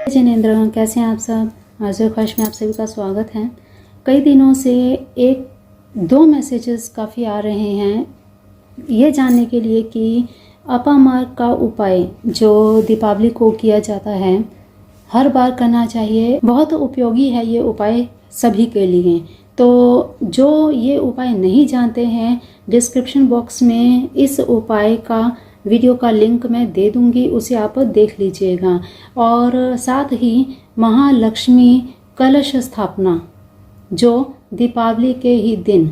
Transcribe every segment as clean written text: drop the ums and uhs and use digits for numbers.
जिनेंद्र, कैसे हैं आप सब। हाजिर ख्वाहिश में आप सभी का स्वागत है। कई दिनों से दो मैसेजेस काफ़ी आ रहे हैं ये जानने के लिए कि अपामार्ग का उपाय जो दीपावली को किया जाता है हर बार करना चाहिए। बहुत उपयोगी है ये उपाय सभी के लिए। तो जो ये उपाय नहीं जानते हैं, डिस्क्रिप्शन बॉक्स में इस उपाय का वीडियो का लिंक मैं दे दूंगी, उसे आप देख लीजिएगा। और साथ ही महालक्ष्मी कलश स्थापना जो दीपावली के ही दिन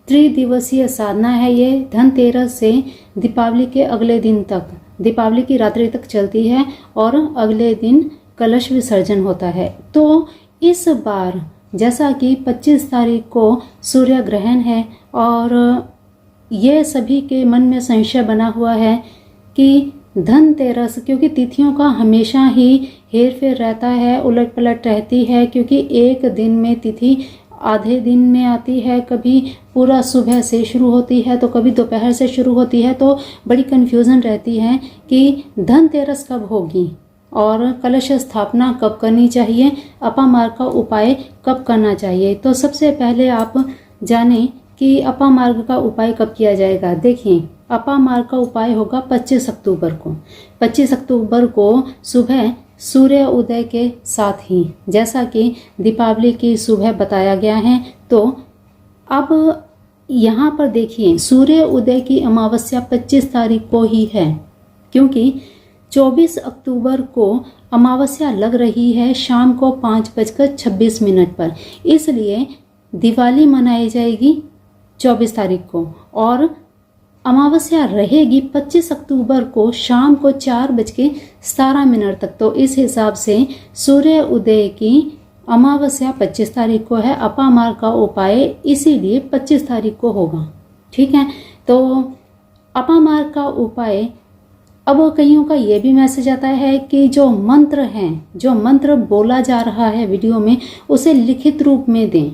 त्रिदिवसीय साधना है, ये धनतेरस से दीपावली के अगले दिन तक, दीपावली की रात्रि तक चलती है और अगले दिन कलश विसर्जन होता है। तो इस बार जैसा कि 25 तारीख को सूर्य ग्रहण है और ये सभी के मन में संशय बना हुआ है कि धनतेरस, क्योंकि तिथियों का हमेशा ही हेर फेर रहता है, उलट पलट रहती है, क्योंकि एक दिन में तिथि आधे दिन में आती है, कभी पूरा सुबह से शुरू होती है तो कभी दोपहर से शुरू होती है। तो बड़ी कन्फ्यूज़न रहती है कि धनतेरस कब होगी और कलश स्थापना कब करनी चाहिए, अपामार्ग का उपाय कब करना चाहिए। तो सबसे पहले आप जानें कि अपामार्ग का उपाय कब किया जाएगा। देखिए, अपामार्ग का उपाय होगा 25 अक्टूबर को। 25 अक्टूबर को सुबह सूर्य उदय के साथ ही, जैसा कि दीपावली की सुबह बताया गया है। तो अब यहाँ पर देखिए, सूर्य उदय की अमावस्या 25 तारीख को ही है, क्योंकि 24 अक्टूबर को अमावस्या लग रही है शाम को 5:26 पर। इसलिए दिवाली मनाई जाएगी 24 तारीख को और अमावस्या रहेगी 25 अक्टूबर को शाम को 4:17 तक। तो इस हिसाब से सूर्य उदय की अमावस्या 25 तारीख को है। अपामार्ग का उपाय इसीलिए 25 तारीख को होगा। ठीक है, तो अपामार्ग का उपाय। अब कईयों का ये भी मैसेज आता है कि जो मंत्र हैं, जो मंत्र बोला जा रहा है वीडियो में, उसे लिखित रूप में दें।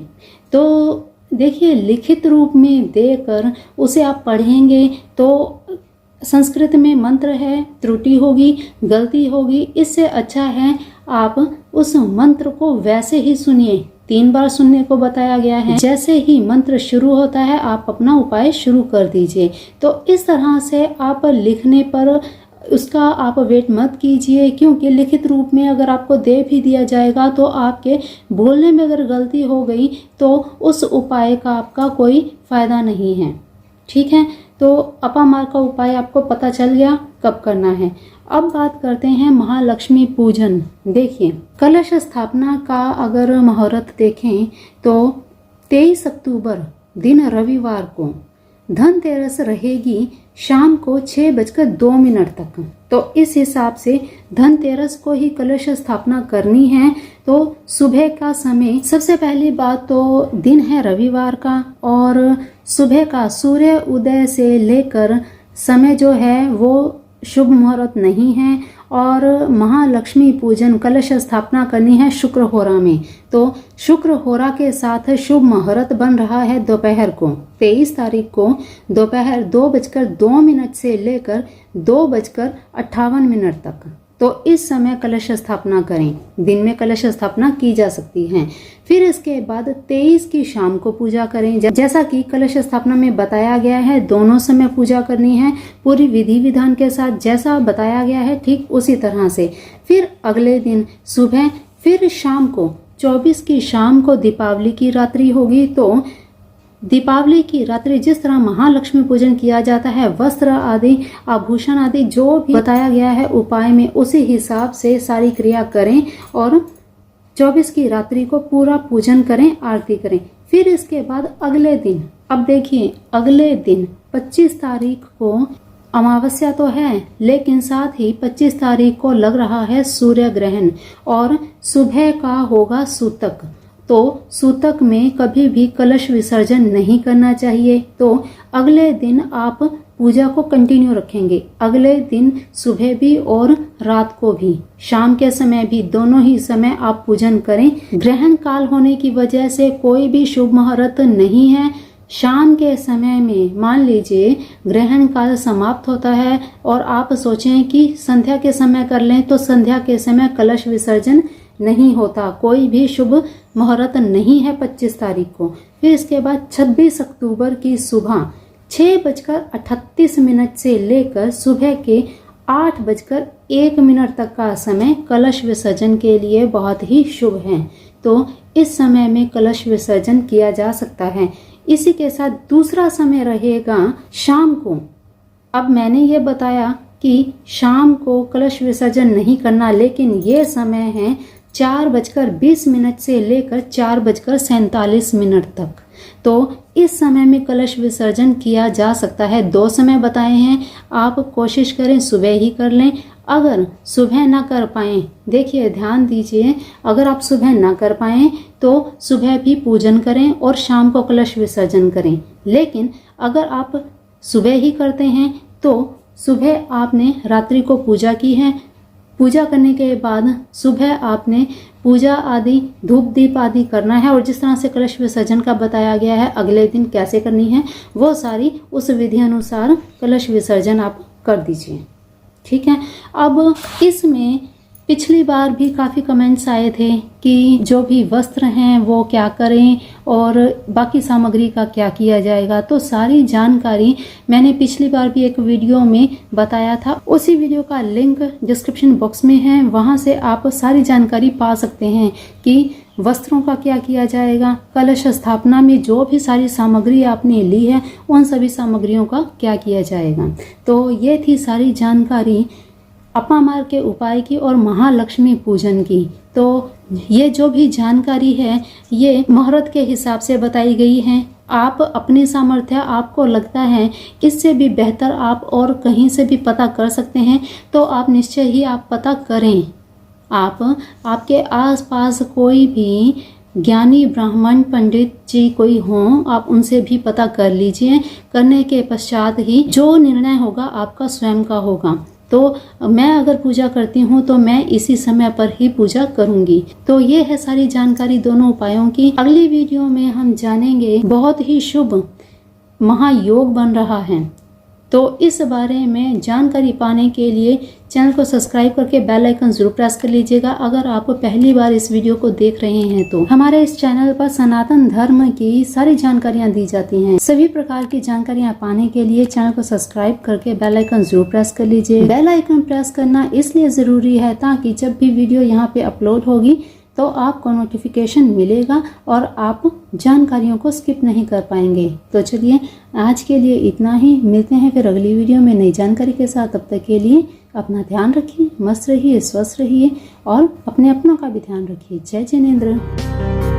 तो देखिए, लिखित रूप में देकर उसे आप पढ़ेंगे तो संस्कृत में मंत्र है, त्रुटि होगी, गलती होगी। इससे अच्छा है आप उस मंत्र को वैसे ही सुनिए। 3 बार सुनने को बताया गया है। जैसे ही मंत्र शुरू होता है आप अपना उपाय शुरू कर दीजिए। तो इस तरह से आप लिखने पर उसका आप वेट मत कीजिए, क्योंकि लिखित रूप में अगर आपको दे भी दिया जाएगा तो आपके बोलने में अगर गलती हो गई तो उस उपाय का आपका कोई फायदा नहीं है। ठीक है, तो अपामार्ग का उपाय आपको पता चल गया कब करना है। अब बात करते हैं महालक्ष्मी पूजन। देखिए, कलश स्थापना का अगर मुहूर्त देखें तो 23 अक्टूबर दिन रविवार को धनतेरस रहेगी शाम को 6:02 तक। तो इस हिसाब से धनतेरस को ही कलश स्थापना करनी है। तो सुबह का समय, सबसे पहली बात तो दिन है रविवार का और सुबह का सूर्य उदय से लेकर समय जो है वो शुभ मुहूर्त नहीं है। और महालक्ष्मी पूजन कलश स्थापना करनी है शुक्र होरा में। तो शुक्र होरा के साथ शुभ मुहूर्त बन रहा है दोपहर को, 23 तारीख को दोपहर 2:02 से लेकर 2:58 तक। तो इस समय कलश स्थापना करें। दिन में कलश स्थापना की जा सकती है। फिर इसके बाद 23 की शाम को पूजा करें। जैसा कि कलश स्थापना में बताया गया है, दोनों समय पूजा करनी है पूरी विधि विधान के साथ, जैसा बताया गया है ठीक उसी तरह से। फिर अगले दिन सुबह, फिर शाम को 24 की शाम को दीपावली की रात्रि होगी। तो दीपावली की रात्रि जिस तरह महालक्ष्मी पूजन किया जाता है, वस्त्र आदि, आभूषण आदि जो भी बताया गया है उपाय में, उसी हिसाब से सारी क्रिया करें और 24 की रात्रि को पूरा पूजन करें, आरती करें। फिर इसके बाद अगले दिन, अब देखिए अगले दिन 25 तारीख को अमावस्या तो है, लेकिन साथ ही 25 तारीख को लग रहा है सूर्य ग्रहण और सुबह का होगा सूतक। तो सूतक में कभी भी कलश विसर्जन नहीं करना चाहिए। तो अगले दिन आप पूजा को कंटिन्यू रखेंगे। अगले दिन सुबह भी और रात को भी, शाम के समय भी, दोनों ही समय आप पूजन करें। ग्रहण काल होने की वजह से कोई भी शुभ मुहूर्त नहीं है। शाम के समय में मान लीजिए ग्रहण काल समाप्त होता है और आप सोचें कि संध्या के समय कर लें, तो संध्या के समय कलश विसर्जन नहीं होता, कोई भी शुभ मुहूर्त नहीं है 25 तारीख को। फिर इसके बाद 26 अक्टूबर की सुबह 6:38 से लेकर सुबह के 8:01 तक का समय कलश विसर्जन के लिए बहुत ही शुभ है। तो इस समय में कलश विसर्जन किया जा सकता है। इसी के साथ दूसरा समय रहेगा शाम को। अब मैंने ये बताया कि शाम को कलश विसर्जन नहीं करना, लेकिन ये समय है 4:20 से लेकर 4:47 तक। तो इस समय में कलश विसर्जन किया जा सकता है। 2 समय बताए हैं, आप कोशिश करें सुबह ही कर लें। अगर सुबह ना कर पाएं, देखिए ध्यान दीजिए, अगर आप सुबह ना कर पाएं तो सुबह भी पूजन करें और शाम को कलश विसर्जन करें। लेकिन अगर आप सुबह ही करते हैं तो सुबह आपने रात्रि को पूजा की है, पूजा करने के बाद सुबह आपने पूजा आदि धूप दीप आदि करना है, और जिस तरह से कलश विसर्जन का बताया गया है अगले दिन कैसे करनी है वो सारी उस विधि अनुसार कलश विसर्जन आप कर दीजिए। ठीक है। अब इसमें पिछली बार भी काफ़ी कमेंट्स आए थे कि जो भी वस्त्र हैं वो क्या करें और बाकी सामग्री का क्या किया जाएगा। तो सारी जानकारी मैंने पिछली बार भी एक वीडियो में बताया था, उसी वीडियो का लिंक डिस्क्रिप्शन बॉक्स में है, वहां से आप सारी जानकारी पा सकते हैं कि वस्त्रों का क्या किया जाएगा, कलश स्थापना में जो भी सारी सामग्री आपने ली है उन सभी सामग्रियों का क्या किया जाएगा। तो ये थी सारी जानकारी अपामार के उपाय की और महालक्ष्मी पूजन की। तो ये जो भी जानकारी है ये मुहूर्त के हिसाब से बताई गई है। आप अपनी सामर्थ्य आपको लगता है इससे भी बेहतर आप और कहीं से भी पता कर सकते हैं तो आप निश्चय ही आप पता करें। आप आपके आसपास कोई भी ज्ञानी ब्राह्मण पंडित जी कोई हों, आप उनसे भी पता कर लीजिए। करने के पश्चात ही जो निर्णय होगा आपका स्वयं का होगा। तो मैं अगर पूजा करती हूँ तो मैं इसी समय पर ही पूजा करूंगी। तो ये है सारी जानकारी दोनों उपायों की। अगली वीडियो में हम जानेंगे बहुत ही शुभ महायोग बन रहा है, तो इस बारे में जानकारी पाने के लिए चैनल को सब्सक्राइब करके बेल आइकन जरूर प्रेस कर लीजिएगा। अगर आप पहली बार इस वीडियो को देख रहे हैं तो हमारे इस चैनल पर सनातन धर्म की सारी जानकारियां दी जाती हैं। सभी प्रकार की जानकारियां पाने के लिए चैनल को सब्सक्राइब करके बेल आइकन जरूर प्रेस कर लीजिए। बेल आइकन प्रेस करना इसलिए जरूरी है ताकि जब भी वीडियो यहाँ पे अपलोड होगी तो आपको नोटिफिकेशन मिलेगा और आप जानकारियों को स्किप नहीं कर पाएंगे। तो चलिए आज के लिए इतना ही, मिलते हैं फिर अगली वीडियो में नई जानकारी के साथ। तब तक के लिए अपना ध्यान रखिए, मस्त रहिए, स्वस्थ रहिए और अपने अपनों का भी ध्यान रखिए। जय जिनेंद्र।